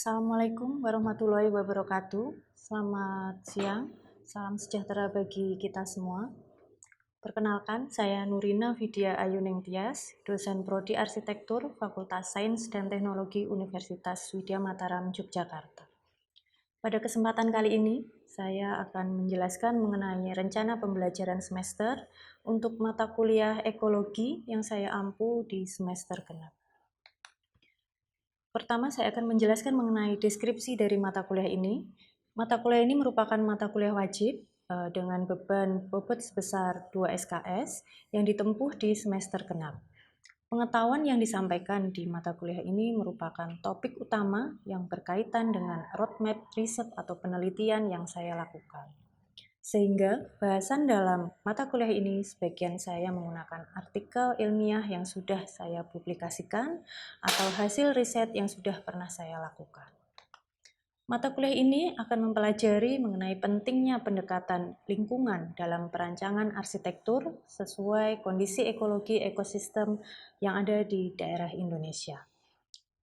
Assalamualaikum warahmatullahi wabarakatuh. Selamat siang, salam sejahtera bagi kita semua. Perkenalkan, saya Nurina Vidya Ayuning Tias, dosen Prodi Arsitektur Fakultas Sains dan Teknologi Universitas Widya Mataram, Yogyakarta. Pada kesempatan kali ini, saya akan menjelaskan mengenai rencana pembelajaran semester untuk mata kuliah ekologi yang saya ampu di semester genap. Pertama, saya akan menjelaskan mengenai deskripsi dari mata kuliah ini. Mata kuliah ini merupakan mata kuliah wajib dengan beban bobot sebesar 2 SKS yang ditempuh di semester genap. Pengetahuan yang disampaikan di mata kuliah ini merupakan topik utama yang berkaitan dengan roadmap riset atau penelitian yang saya lakukan. Sehingga bahasan dalam mata kuliah ini sebagian saya menggunakan artikel ilmiah yang sudah saya publikasikan atau hasil riset yang sudah pernah saya lakukan. Mata kuliah ini akan mempelajari mengenai pentingnya pendekatan lingkungan dalam perancangan arsitektur sesuai kondisi ekologi ekosistem yang ada di daerah Indonesia.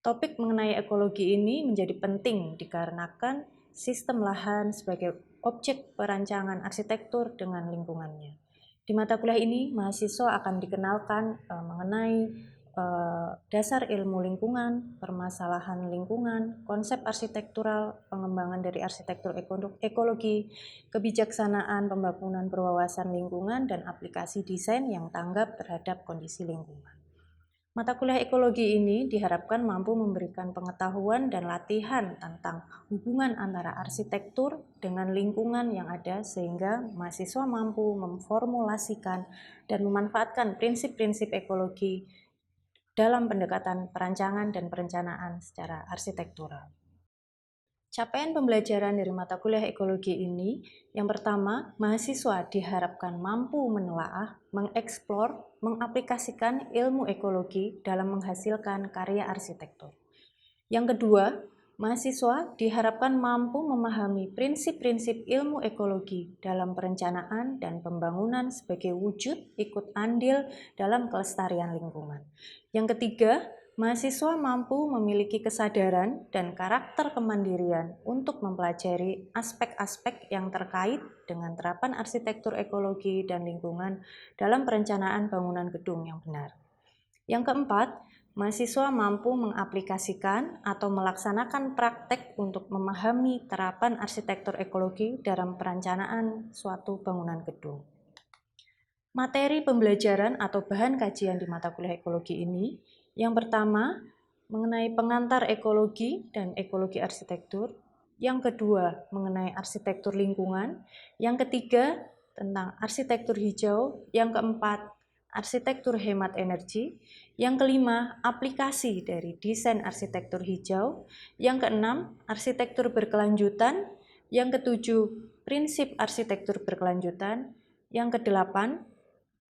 Topik mengenai ekologi ini menjadi penting dikarenakan sistem lahan sebagai objek perancangan arsitektur dengan lingkungannya. Di mata kuliah ini, mahasiswa akan dikenalkan mengenai dasar ilmu lingkungan, permasalahan lingkungan, konsep arsitektural, pengembangan dari arsitektur ekologi, kebijaksanaan pembangunan berwawasan lingkungan, dan aplikasi desain yang tanggap terhadap kondisi lingkungan. Mata kuliah ekologi ini diharapkan mampu memberikan pengetahuan dan latihan tentang hubungan antara arsitektur dengan lingkungan yang ada sehingga mahasiswa mampu memformulasikan dan memanfaatkan prinsip-prinsip ekologi dalam pendekatan perancangan dan perencanaan secara arsitektural. Capaian pembelajaran dari mata kuliah ekologi ini, yang pertama, mahasiswa diharapkan mampu menelaah, mengeksplor, mengaplikasikan ilmu ekologi dalam menghasilkan karya arsitektur. Yang kedua, mahasiswa diharapkan mampu memahami prinsip-prinsip ilmu ekologi dalam perencanaan dan pembangunan sebagai wujud ikut andil dalam kelestarian lingkungan. Yang ketiga, mahasiswa mampu memiliki kesadaran dan karakter kemandirian untuk mempelajari aspek-aspek yang terkait dengan terapan arsitektur ekologi dan lingkungan dalam perencanaan bangunan gedung yang benar. Yang keempat, mahasiswa mampu mengaplikasikan atau melaksanakan praktek untuk memahami terapan arsitektur ekologi dalam perencanaan suatu bangunan gedung. Materi pembelajaran atau bahan kajian di mata kuliah ekologi ini, yang pertama, mengenai pengantar ekologi dan ekologi arsitektur. Yang kedua, mengenai arsitektur lingkungan. Yang ketiga, tentang arsitektur hijau. Yang keempat, arsitektur hemat energi. Yang kelima, aplikasi dari desain arsitektur hijau. Yang keenam, arsitektur berkelanjutan. Yang ketujuh, prinsip arsitektur berkelanjutan. Yang kedelapan,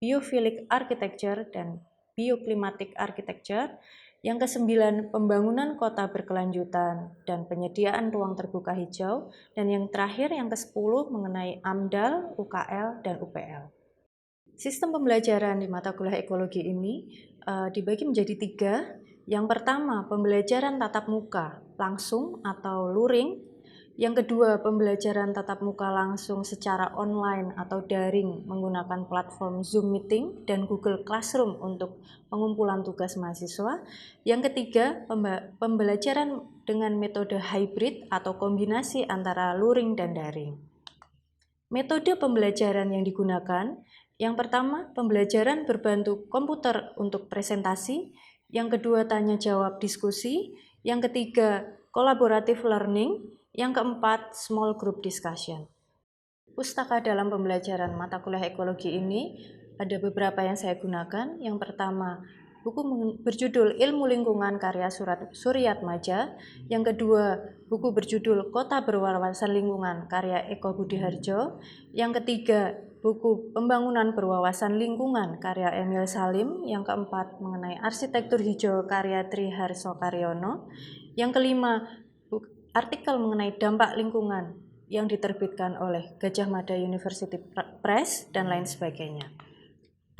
biophilic architecture dan bioclimatic architecture. Yang kesembilan, pembangunan kota berkelanjutan dan penyediaan ruang terbuka hijau. Dan yang terakhir, yang ke-10 mengenai AMDAL, UKL, dan UPL. Sistem pembelajaran di mata kuliah ekologi ini dibagi menjadi 3. Yang pertama, pembelajaran tatap muka langsung atau luring. Yang kedua, pembelajaran tatap muka langsung secara online atau daring menggunakan platform Zoom Meeting dan Google Classroom untuk pengumpulan tugas mahasiswa. Yang ketiga, pembelajaran dengan metode hybrid atau kombinasi antara luring dan daring. Metode pembelajaran yang digunakan, yang pertama, pembelajaran berbantu komputer untuk presentasi. Yang kedua, tanya jawab diskusi. Yang ketiga, collaborative learning. Yang keempat, small group discussion. Pustaka dalam pembelajaran mata kuliah ekologi ini ada beberapa yang saya gunakan. Yang pertama, buku berjudul Ilmu Lingkungan karya Suryatmaja. Yang kedua, buku berjudul Kota Berwawasan Lingkungan karya Eko Budiharjo. Yang ketiga, buku Pembangunan Berwawasan Lingkungan karya Emil Salim. Yang keempat, mengenai Arsitektur Hijau karya Triharso Karyono. Yang kelima, artikel mengenai dampak lingkungan yang diterbitkan oleh Gadjah Mada University Press, dan lain sebagainya.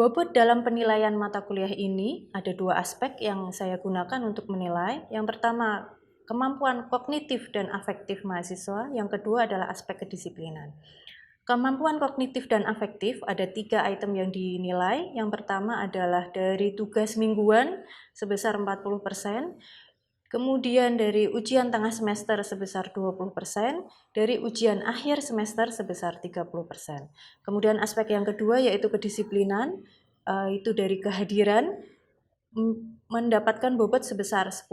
Bobot dalam penilaian mata kuliah ini ada 2 aspek yang saya gunakan untuk menilai. Yang pertama, kemampuan kognitif dan afektif mahasiswa, yang kedua adalah aspek kedisiplinan. Kemampuan kognitif dan afektif ada 3 item yang dinilai. Yang pertama adalah dari tugas mingguan sebesar 40%, kemudian dari ujian tengah semester sebesar 20%, dari ujian akhir semester sebesar 30%. Kemudian aspek yang kedua yaitu kedisiplinan, itu dari kehadiran mendapatkan bobot sebesar 10%.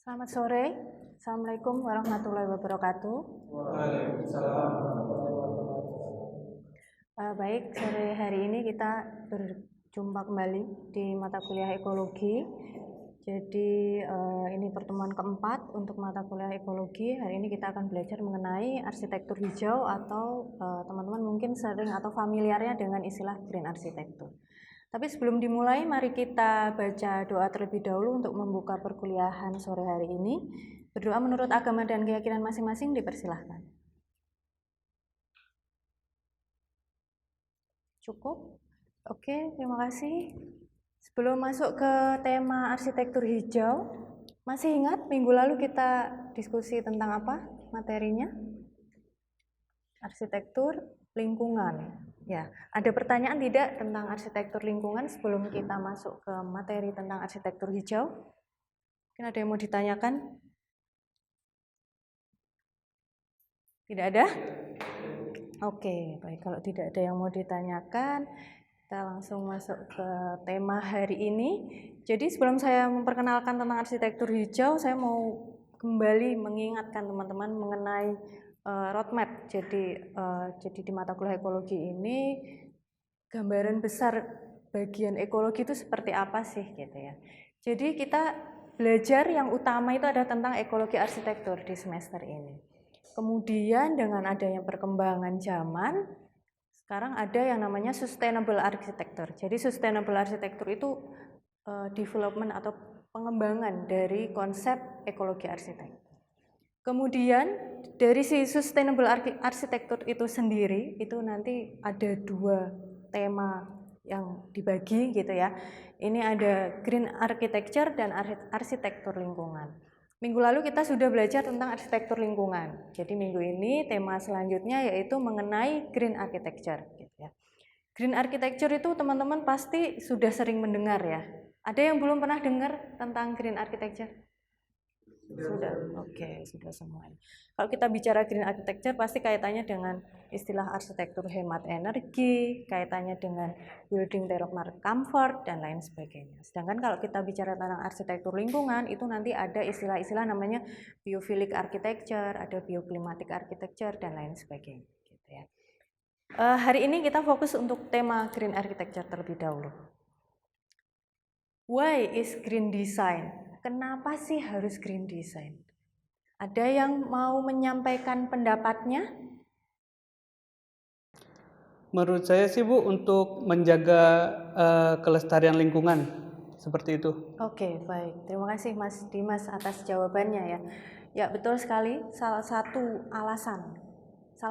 Selamat sore. Assalamualaikum warahmatullahi wabarakatuh. Waalaikumsalam. Baik, sore hari ini kita berjumpa kembali di mata kuliah ekologi. Jadi ini pertemuan keempat untuk mata kuliah ekologi. Hari ini kita akan belajar mengenai arsitektur hijau atau teman-teman mungkin sering atau familiarnya dengan istilah green architecture. Tapi sebelum dimulai, mari kita baca doa terlebih dahulu untuk membuka perkuliahan sore hari ini. Berdoa menurut agama dan keyakinan masing-masing dipersilahkan. Cukup? Oke, terima kasih. Sebelum masuk ke tema arsitektur hijau, masih ingat minggu lalu kita diskusi tentang apa materinya? Arsitektur lingkungan. Ya, ada pertanyaan tidak tentang arsitektur lingkungan sebelum kita masuk ke materi tentang arsitektur hijau? Mungkin ada yang mau ditanyakan? Tidak ada? Oke, baik. Kalau tidak ada yang mau ditanyakan, kita langsung masuk ke tema hari ini. Jadi sebelum saya memperkenalkan tentang arsitektur hijau, saya mau kembali mengingatkan teman-teman mengenai roadmap. Jadi di mata kuliah ekologi ini gambaran besar bagian ekologi itu seperti apa sih gitu ya. Jadi kita belajar yang utama itu ada tentang ekologi arsitektur di semester ini. Kemudian dengan adanya perkembangan zaman, sekarang ada yang namanya sustainable architecture. Jadi sustainable architecture itu development atau pengembangan dari konsep ekologi arsitektur. Kemudian dari si sustainable architecture itu sendiri, itu nanti ada 2 tema yang dibagi gitu ya. Ini ada green architecture dan arsitektur lingkungan. Minggu lalu kita sudah belajar tentang arsitektur lingkungan. Jadi minggu ini tema selanjutnya yaitu mengenai green architecture gitu ya. Green architecture itu teman-teman pasti sudah sering mendengar ya. Ada yang belum pernah dengar tentang green architecture? Sudah, oke, sudah semuanya. Kalau kita bicara green architecture pasti kaitannya dengan istilah arsitektur hemat energi, kaitannya dengan building thermal comfort dan lain sebagainya. Sedangkan kalau kita bicara tentang arsitektur lingkungan itu nanti ada istilah-istilah namanya biophilic architecture, ada bioclimatic architecture dan lain sebagainya. Gitu ya. Hari ini kita fokus untuk tema green architecture terlebih dahulu. Why is green design? Kenapa sih harus green design? Ada yang mau menyampaikan pendapatnya? Menurut saya sih Bu, untuk menjaga kelestarian lingkungan, seperti itu. Oke, baik. Terima kasih Mas Dimas atas jawabannya ya. Ya, betul sekali. Salah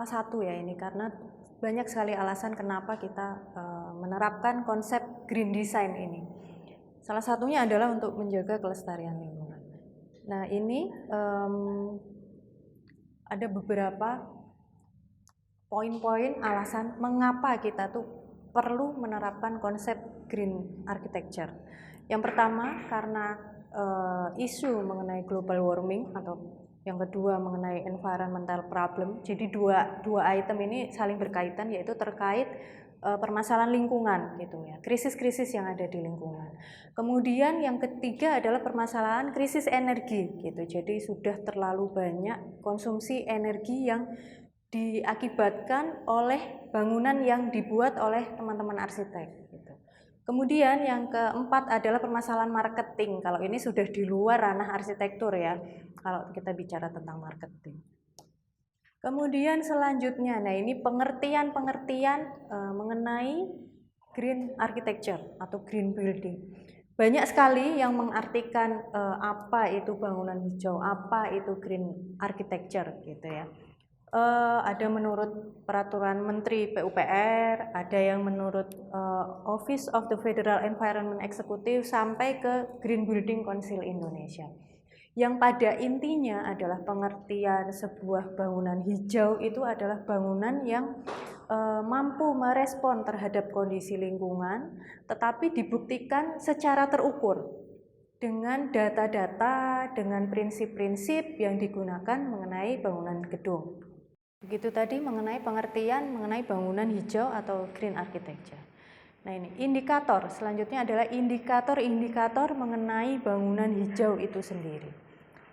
satu ya ini, karena banyak sekali alasan kenapa kita menerapkan konsep green design ini. Salah satunya adalah untuk menjaga kelestarian lingkungan. Nah, ini ada beberapa poin-poin alasan mengapa kita tuh perlu menerapkan konsep green architecture. Yang pertama karena isu mengenai global warming, atau yang kedua mengenai environmental problem. Jadi dua item ini saling berkaitan, yaitu terkait permasalahan lingkungan gitu ya, krisis-krisis yang ada di lingkungan. Kemudian yang ketiga adalah permasalahan krisis energi gitu. Jadi sudah terlalu banyak konsumsi energi yang diakibatkan oleh bangunan yang dibuat oleh teman-teman arsitek gitu. Kemudian yang keempat adalah permasalahan marketing. Kalau ini sudah di luar ranah arsitektur ya, kalau kita bicara tentang marketing. Kemudian selanjutnya, nah ini pengertian-pengertian mengenai green architecture atau green building. Banyak sekali yang mengartikan apa itu bangunan hijau, apa itu green architecture gitu ya. Ada menurut peraturan Menteri PUPR, ada yang menurut Office of the Federal Environment Executive, sampai ke Green Building Council Indonesia. Yang pada intinya adalah pengertian sebuah bangunan hijau itu adalah bangunan yang mampu merespon terhadap kondisi lingkungan, tetapi dibuktikan secara terukur dengan data-data, dengan prinsip-prinsip yang digunakan mengenai bangunan gedung. Begitu tadi mengenai pengertian mengenai bangunan hijau atau green architecture. Nah, ini indikator, selanjutnya adalah indikator-indikator mengenai bangunan hijau itu sendiri.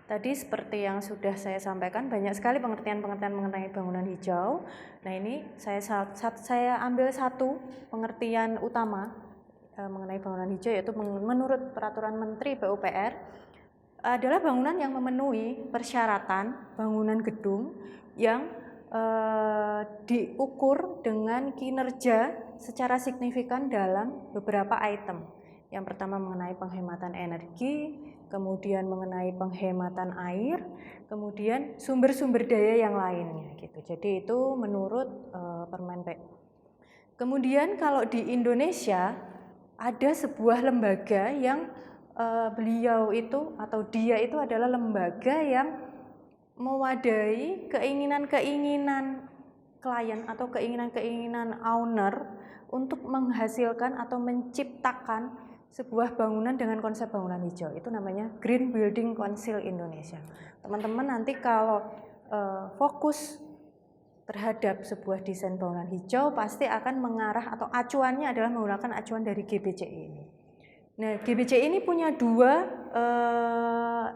Tadi seperti yang sudah saya sampaikan, banyak sekali pengertian-pengertian mengenai bangunan hijau. Nah, ini saya ambil satu pengertian utama mengenai bangunan hijau, yaitu menurut peraturan Menteri PUPR adalah bangunan yang memenuhi persyaratan bangunan gedung yang diukur dengan kinerja secara signifikan dalam beberapa item. Yang pertama mengenai penghematan energi, kemudian mengenai penghematan air, kemudian sumber-sumber daya yang lainnya gitu. Jadi itu menurut Permen PU. Kemudian kalau di Indonesia ada sebuah lembaga yang beliau itu atau dia itu adalah lembaga yang mewadahi keinginan-keinginan klien atau keinginan-keinginan owner untuk menghasilkan atau menciptakan sebuah bangunan dengan konsep bangunan hijau. Itu namanya Green Building Council Indonesia. Teman-teman nanti kalau fokus terhadap sebuah desain bangunan hijau pasti akan mengarah atau acuannya adalah menggunakan acuan dari GBCI ini. Nah, GBCI ini punya dua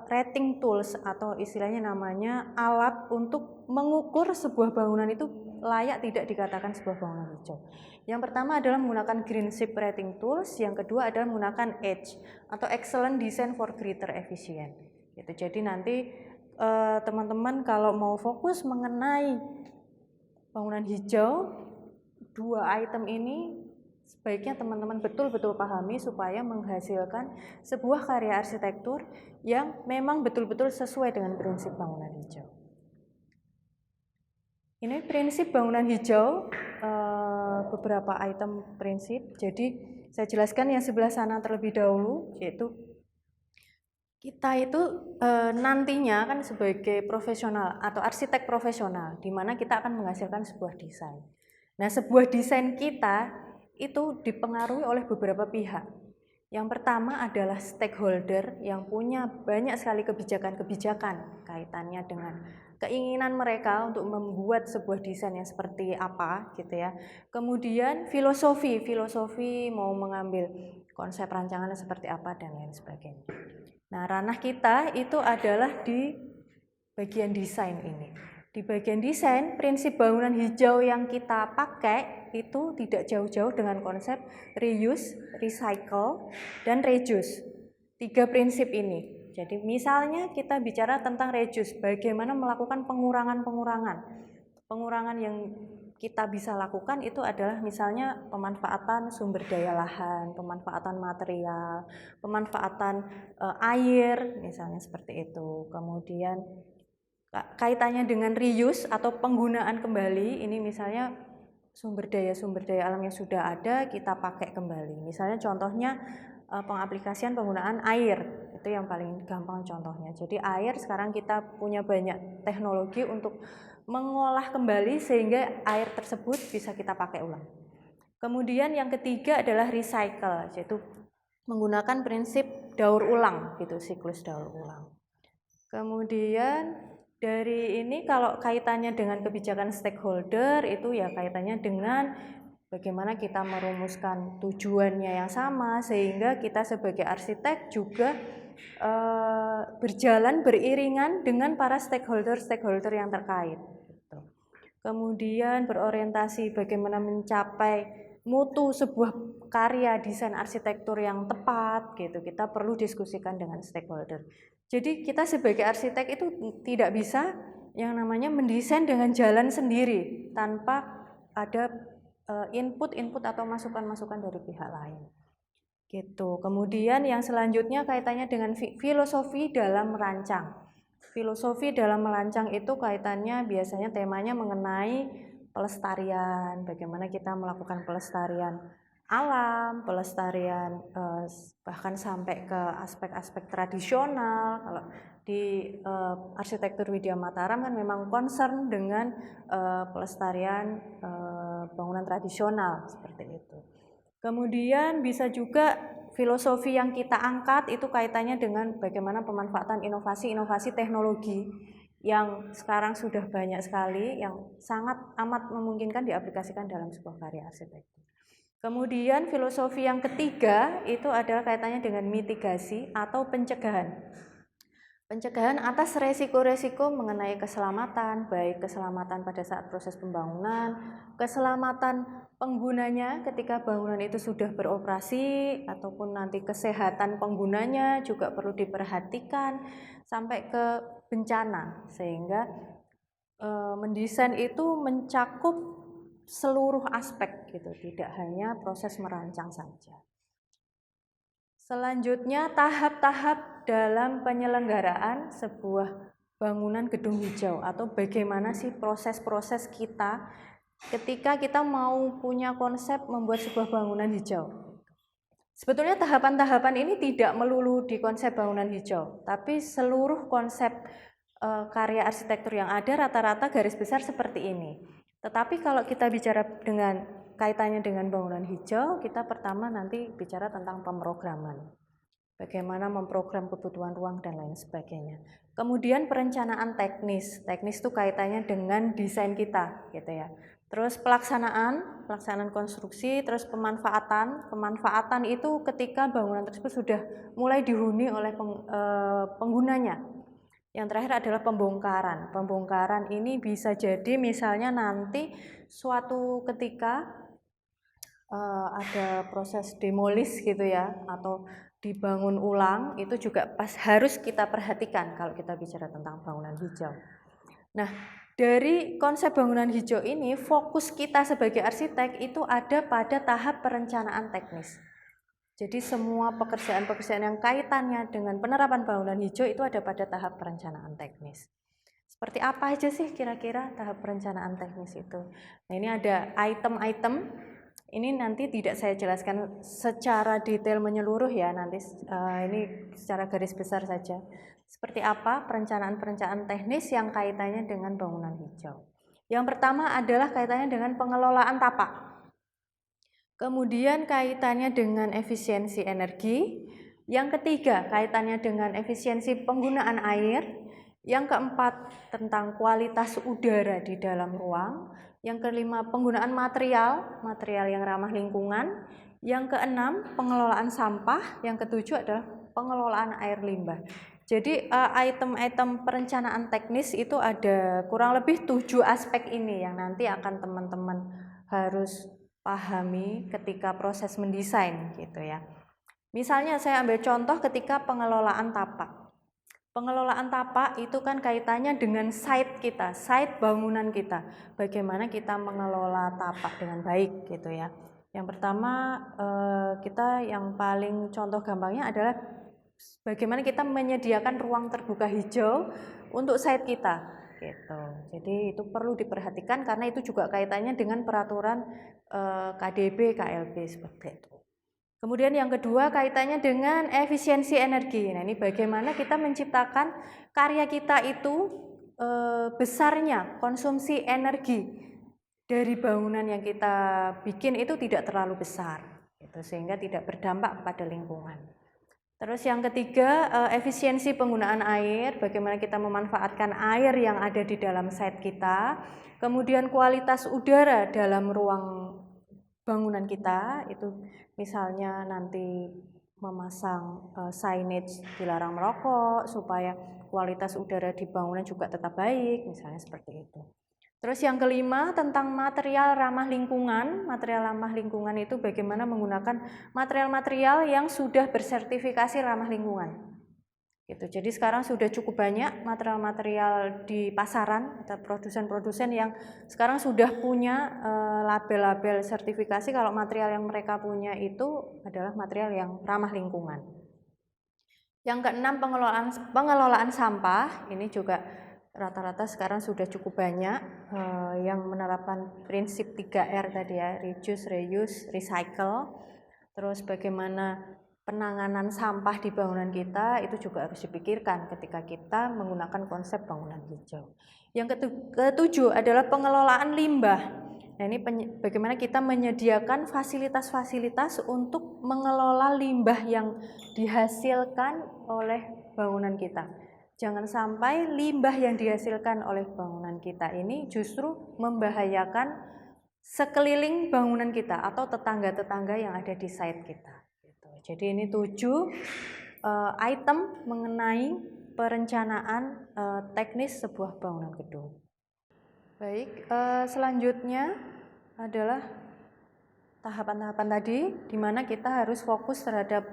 rating tools atau istilahnya namanya alat untuk mengukur sebuah bangunan itu layak tidak dikatakan sebuah bangunan hijau. Yang pertama adalah menggunakan Green Ship Rating Tools, yang kedua adalah menggunakan EDGE atau Excellent Design for Greater Efficient. Gitu. Jadi nanti teman-teman kalau mau fokus mengenai bangunan hijau, dua item ini sebaiknya teman-teman betul-betul pahami supaya menghasilkan sebuah karya arsitektur yang memang betul-betul sesuai dengan prinsip bangunan hijau. Ini prinsip bangunan hijau, beberapa item prinsip. Jadi saya jelaskan yang sebelah sana terlebih dahulu, yaitu kita itu nantinya kan sebagai profesional atau arsitek profesional, di mana kita akan menghasilkan sebuah desain. Nah, sebuah desain kita itu dipengaruhi oleh beberapa pihak. Yang pertama adalah stakeholder yang punya banyak sekali kebijakan-kebijakan kaitannya dengan keinginan mereka untuk membuat sebuah desain yang seperti apa gitu ya. Kemudian filosofi mau mengambil konsep rancangannya seperti apa dan lain sebagainya. Nah, ranah kita itu adalah di bagian desain ini. Di bagian desain, prinsip bangunan hijau yang kita pakai itu tidak jauh-jauh dengan konsep reuse, recycle, dan reduce. 3 prinsip ini. Jadi misalnya kita bicara tentang reduce, bagaimana melakukan pengurangan yang kita bisa lakukan itu adalah misalnya pemanfaatan sumber daya lahan, pemanfaatan material, pemanfaatan air, misalnya seperti itu. Kemudian kaitannya dengan reuse atau penggunaan kembali, ini misalnya sumber daya alam yang sudah ada kita pakai kembali. Misalnya contohnya pengaplikasian penggunaan air, itu yang paling gampang contohnya. Jadi air sekarang kita punya banyak teknologi untuk mengolah kembali sehingga air tersebut bisa kita pakai ulang. Kemudian yang ketiga adalah recycle, yaitu menggunakan prinsip daur ulang, gitu, siklus daur ulang. Kemudian dari ini kalau kaitannya dengan kebijakan stakeholder itu ya kaitannya dengan bagaimana kita merumuskan tujuannya yang sama sehingga kita sebagai arsitek juga berjalan beriringan dengan para stakeholder yang terkait. Gitu. Kemudian berorientasi bagaimana mencapai mutu sebuah karya desain arsitektur yang tepat gitu. Kita perlu diskusikan dengan stakeholder. Jadi kita sebagai arsitek itu tidak bisa yang namanya mendesain dengan jalan sendiri tanpa ada input atau masukan-masukan dari pihak lain. Gitu. Kemudian yang selanjutnya kaitannya dengan filosofi dalam merancang. Filosofi dalam merancang itu kaitannya biasanya temanya mengenai pelestarian, bagaimana kita melakukan pelestarian alam, pelestarian bahkan sampai ke aspek-aspek tradisional. Kalau di arsitektur Widya Mataram kan memang concern dengan pelestarian bangunan tradisional seperti itu. Kemudian bisa juga filosofi yang kita angkat itu kaitannya dengan bagaimana pemanfaatan inovasi-inovasi teknologi yang sekarang sudah banyak sekali, yang sangat amat memungkinkan diaplikasikan dalam sebuah karya arsitektur. Kemudian filosofi yang ketiga itu adalah kaitannya dengan mitigasi atau pencegahan. Pencegahan atas resiko-resiko mengenai keselamatan, baik keselamatan pada saat proses pembangunan, keselamatan penggunanya ketika bangunan itu sudah beroperasi, ataupun nanti kesehatan penggunanya juga perlu diperhatikan sampai ke bencana, sehingga mendesain itu mencakup seluruh aspek gitu, tidak hanya proses merancang saja. Selanjutnya tahap-tahap dalam penyelenggaraan sebuah bangunan gedung hijau, atau bagaimana sih proses-proses kita ketika kita mau punya konsep membuat sebuah bangunan hijau. Sebetulnya tahapan-tahapan ini tidak melulu di konsep bangunan hijau, tapi seluruh konsep karya arsitektur yang ada rata-rata garis besar seperti ini. Tetapi kalau kita bicara dengan kaitannya dengan bangunan hijau, kita pertama nanti bicara tentang pemrograman. Bagaimana memprogram kebutuhan ruang dan lain sebagainya. Kemudian perencanaan teknis. Teknis itu kaitannya dengan desain kita, gitu ya. Terus pelaksanaan konstruksi, terus pemanfaatan itu ketika bangunan tersebut sudah mulai dihuni oleh penggunanya. Yang terakhir adalah pembongkaran. Pembongkaran ini bisa jadi misalnya nanti suatu ketika ada proses demolis gitu ya, atau dibangun ulang, itu juga harus kita perhatikan kalau kita bicara tentang bangunan hijau. Nah, dari konsep bangunan hijau ini, fokus kita sebagai arsitek itu ada pada tahap perencanaan teknis. Jadi semua pekerjaan-pekerjaan yang kaitannya dengan penerapan bangunan hijau itu ada pada tahap perencanaan teknis. Seperti apa aja sih kira-kira tahap perencanaan teknis itu? Nah, ini ada item-item. Ini nanti tidak saya jelaskan secara detail menyeluruh ya, nanti ini secara garis besar saja. Seperti apa perencanaan-perencanaan teknis yang kaitannya dengan bangunan hijau. Yang pertama adalah kaitannya dengan pengelolaan tapak. Kemudian kaitannya dengan efisiensi energi. Yang ketiga kaitannya dengan efisiensi penggunaan air. Yang keempat tentang kualitas udara di dalam ruang. Yang kelima penggunaan material yang ramah lingkungan. Yang keenam pengelolaan sampah. Yang ketujuh adalah pengelolaan air limbah. Jadi item-item perencanaan teknis itu ada kurang lebih 7 aspek ini yang nanti akan teman-teman harus pahami ketika proses mendesain gitu ya. Misalnya saya ambil contoh ketika pengelolaan tapak. Pengelolaan tapak itu kan kaitannya dengan site kita, site bangunan kita. Bagaimana kita mengelola tapak dengan baik gitu ya. Yang pertama kita yang paling contoh gampangnya adalah bagaimana kita menyediakan ruang terbuka hijau untuk site kita gitu. Jadi itu perlu diperhatikan karena itu juga kaitannya dengan peraturan KDB, KLB seperti itu. Kemudian yang kedua kaitannya dengan efisiensi energi. Nah, ini bagaimana kita menciptakan karya kita itu besarnya konsumsi energi dari bangunan yang kita bikin itu tidak terlalu besar, gitu, sehingga tidak berdampak kepada lingkungan. Terus yang ketiga efisiensi penggunaan air, bagaimana kita memanfaatkan air yang ada di dalam site kita. Kemudian kualitas udara dalam ruang bangunan kita, itu misalnya nanti memasang signage dilarang merokok supaya kualitas udara di bangunan juga tetap baik, misalnya seperti itu. Terus yang kelima tentang material ramah lingkungan. Material ramah lingkungan itu bagaimana menggunakan material-material yang sudah bersertifikasi ramah lingkungan. Gitu. Jadi sekarang sudah cukup banyak material-material di pasaran, ada produsen-produsen yang sekarang sudah punya label-label sertifikasi kalau material yang mereka punya itu adalah material yang ramah lingkungan. Yang keenam, pengelolaan sampah. Ini juga rata-rata sekarang sudah cukup banyak yang menerapkan prinsip 3R tadi ya, reduce, reuse, recycle. Terus bagaimana penanganan sampah di bangunan kita itu juga harus dipikirkan ketika kita menggunakan konsep bangunan hijau. Yang ketujuh adalah pengelolaan limbah. Nah, ini bagaimana kita menyediakan fasilitas-fasilitas untuk mengelola limbah yang dihasilkan oleh bangunan kita. Jangan sampai limbah yang dihasilkan oleh bangunan kita ini justru membahayakan sekeliling bangunan kita atau tetangga-tetangga yang ada di site kita. Jadi ini 7 item mengenai perencanaan teknis sebuah bangunan gedung. Baik, selanjutnya adalah tahapan-tahapan tadi, di mana kita harus fokus terhadap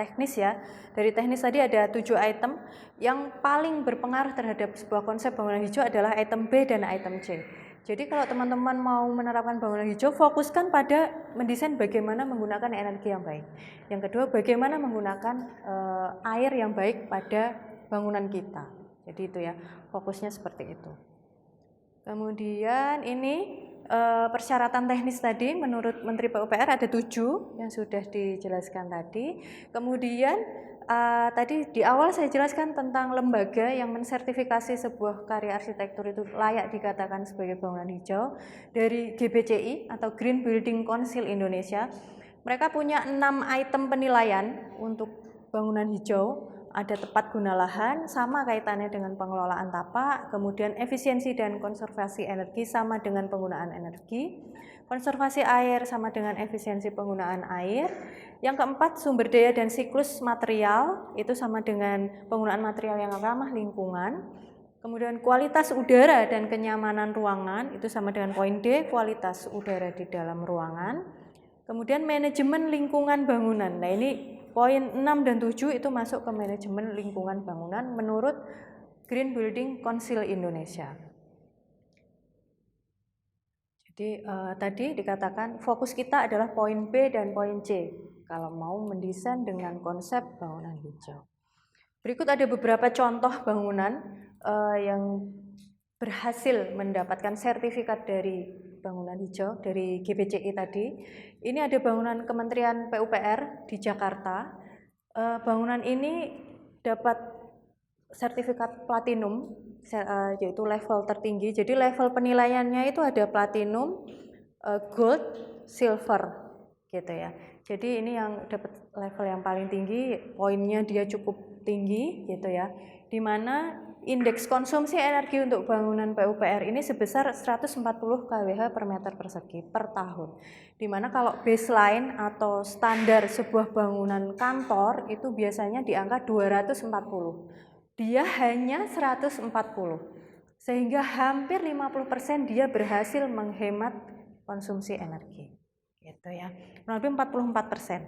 teknis ya. Dari teknis tadi ada 7 item. Yang paling berpengaruh terhadap sebuah konsep bangunan hijau adalah item B dan item C. Jadi kalau teman-teman mau menerapkan bangunan hijau, fokuskan pada mendesain bagaimana menggunakan energi yang baik. Yang kedua, bagaimana menggunakan air yang baik pada bangunan kita. Jadi itu ya, fokusnya seperti itu. Kemudian ini persyaratan teknis tadi menurut Menteri PUPR ada 7 yang sudah dijelaskan tadi. Kemudian tadi di awal saya jelaskan tentang lembaga yang mensertifikasi sebuah karya arsitektur itu layak dikatakan sebagai bangunan hijau dari GBCI atau Green Building Council Indonesia. Mereka punya 6 item penilaian untuk bangunan hijau. Ada tepat guna lahan, sama kaitannya dengan pengelolaan tapak, kemudian efisiensi dan konservasi energi sama dengan penggunaan energi, konservasi air sama dengan efisiensi penggunaan air. Yang keempat, sumber daya dan siklus material, itu sama dengan penggunaan material yang ramah lingkungan. Kemudian kualitas udara dan kenyamanan ruangan, itu sama dengan poin D, kualitas udara di dalam ruangan. Kemudian manajemen lingkungan bangunan. Nah, ini poin 6 dan 7 itu masuk ke manajemen lingkungan bangunan menurut Green Building Council Indonesia. Jadi tadi dikatakan fokus kita adalah poin B dan poin C kalau mau mendesain dengan konsep bangunan hijau. Berikut ada beberapa contoh bangunan yang berhasil mendapatkan sertifikat dari bangunan hijau dari GBCI tadi. Ini ada bangunan Kementerian PUPR di Jakarta. Bangunan ini dapat sertifikat platinum, yaitu level tertinggi. Jadi level penilaiannya itu ada platinum, gold, silver, gitu ya. Jadi ini yang dapat level yang paling tinggi, poinnya dia cukup tinggi, gitu ya. Di mana indeks konsumsi energi untuk bangunan PUPR ini sebesar 140 kWh per meter persegi per tahun. Dimana kalau baseline atau standar sebuah bangunan kantor itu biasanya di angka 240. Dia hanya 140. Sehingga hampir 50% dia berhasil menghemat konsumsi energi. Gitu ya. Kurang lebih 44%.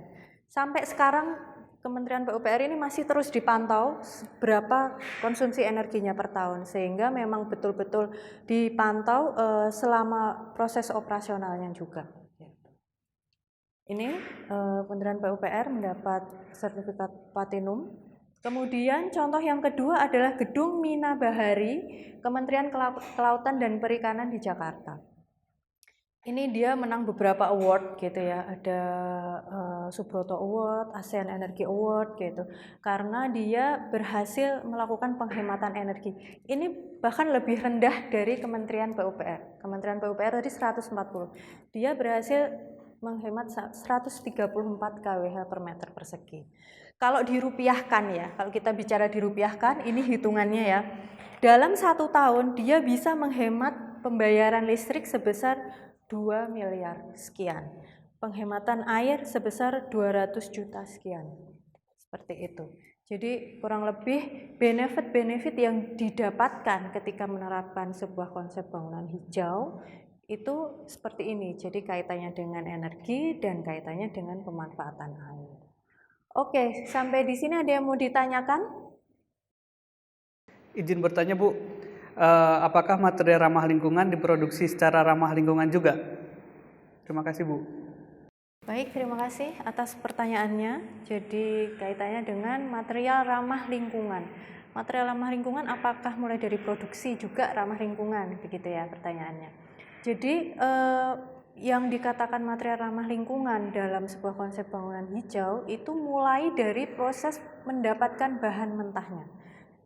Sampai sekarang Kementerian PUPR ini masih terus dipantau berapa konsumsi energinya per tahun, sehingga memang betul-betul dipantau selama proses operasionalnya juga. Ini Kementerian PUPR mendapat sertifikat platinum. Kemudian contoh yang kedua adalah Gedung Mina Bahari, Kementerian Kelautan dan Perikanan di Jakarta. Ini dia menang beberapa award gitu ya, ada Subroto Award, ASEAN Energy Award gitu, karena dia berhasil melakukan penghematan energi. Ini bahkan lebih rendah dari Kementerian PUPR. Kementerian PUPR tadi 140, dia berhasil menghemat 134 kWh per meter persegi. Kalau dirupiahkan ya, kalau kita bicara dirupiahkan, ini hitungannya ya, dalam 1 tahun dia bisa menghemat pembayaran listrik sebesar 2 miliar sekian, penghematan air sebesar 200 juta sekian, seperti itu. Jadi kurang lebih benefit-benefit yang didapatkan ketika menerapkan sebuah konsep bangunan hijau itu seperti ini. Jadi kaitannya dengan energi dan kaitannya dengan pemanfaatan air. Oke, sampai di sini ada yang mau ditanyakan? Izin bertanya Bu, apakah material ramah lingkungan diproduksi secara ramah lingkungan juga? Terima kasih Bu. Baik, terima kasih atas pertanyaannya. Jadi kaitannya dengan material ramah lingkungan. Material ramah lingkungan apakah mulai dari produksi juga ramah lingkungan? Begitu ya pertanyaannya. Jadi yang dikatakan material ramah lingkungan dalam sebuah konsep bangunan hijau itu mulai dari proses mendapatkan bahan mentahnya.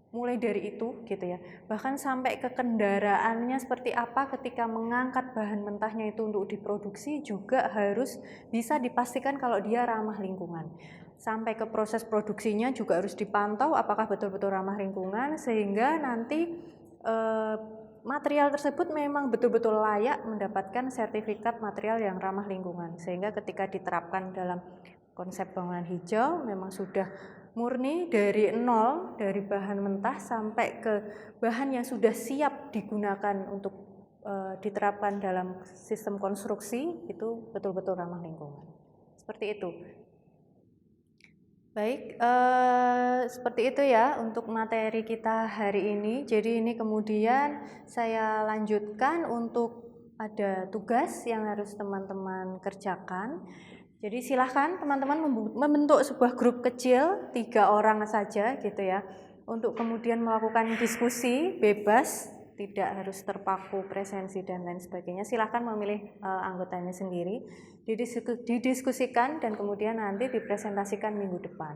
Mulai dari itu gitu ya, bahkan sampai ke kendaraannya seperti apa ketika mengangkat bahan mentahnya itu untuk diproduksi juga harus bisa dipastikan kalau dia ramah lingkungan. Sampai ke proses produksinya juga harus dipantau apakah betul-betul ramah lingkungan, sehingga nanti material tersebut memang betul-betul layak mendapatkan sertifikat material yang ramah lingkungan, sehingga ketika diterapkan dalam konsep bangunan hijau memang sudah murni dari nol, dari bahan mentah sampai ke bahan yang sudah siap digunakan untuk diterapkan dalam sistem konstruksi, itu betul-betul ramah lingkungan. Seperti itu. Baik, seperti itu ya untuk materi kita hari ini. Jadi ini kemudian saya lanjutkan untuk ada tugas yang harus teman-teman kerjakan. Jadi silahkan teman-teman membentuk sebuah grup kecil 3 orang saja gitu ya, untuk kemudian melakukan diskusi bebas, tidak harus terpaku presensi dan lain sebagainya. Silahkan memilih anggotanya sendiri, didiskusikan dan kemudian nanti dipresentasikan minggu depan.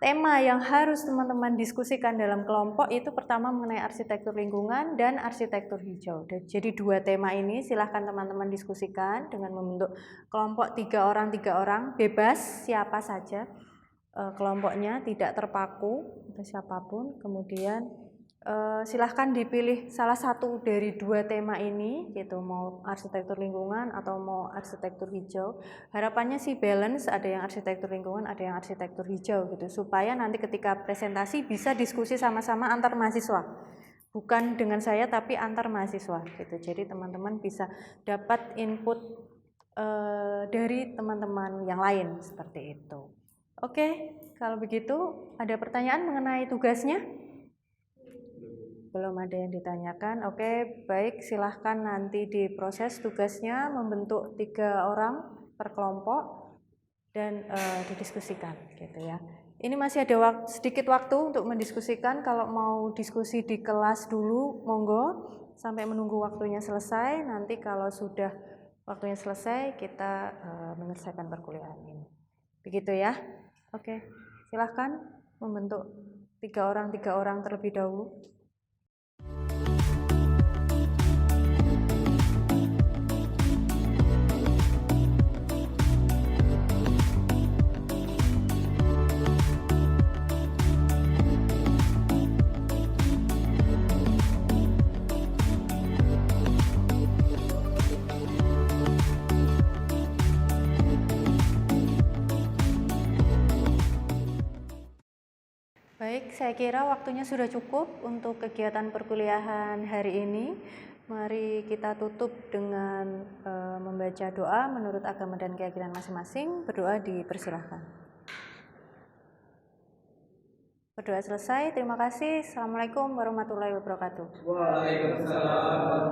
Tema yang harus teman-teman diskusikan dalam kelompok itu pertama mengenai arsitektur lingkungan dan arsitektur hijau. Jadi 2 tema ini silahkan teman-teman diskusikan dengan membentuk kelompok 3 orang, bebas siapa saja kelompoknya, tidak terpaku atau siapapun. Kemudian silahkan dipilih salah satu dari 2 tema ini gitu, mau arsitektur lingkungan atau mau arsitektur hijau. Harapannya sih balance, ada yang arsitektur lingkungan, ada yang arsitektur hijau gitu, supaya nanti ketika presentasi bisa diskusi sama-sama antar mahasiswa, bukan dengan saya tapi antar mahasiswa gitu. Jadi teman-teman bisa dapat input dari teman-teman yang lain seperti itu. Oke, kalau begitu ada pertanyaan mengenai tugasnya? Belum ada yang ditanyakan. Oke, baik, silahkan nanti diproses tugasnya, membentuk 3 orang per kelompok dan didiskusikan gitu ya. Ini masih ada sedikit waktu untuk mendiskusikan. Kalau mau diskusi di kelas dulu monggo sampai menunggu waktunya selesai. Nanti kalau sudah waktunya selesai kita menyelesaikan perkuliahan ini. Begitu ya. Oke, silahkan membentuk 3 orang terlebih dahulu. Baik, saya kira waktunya sudah cukup untuk kegiatan perkuliahan hari ini. Mari kita tutup dengan membaca doa menurut agama dan keyakinan masing-masing. Berdoa dipersilahkan. Berdoa selesai, terima kasih. Assalamualaikum warahmatullahi wabarakatuh. Waalaikumsalam.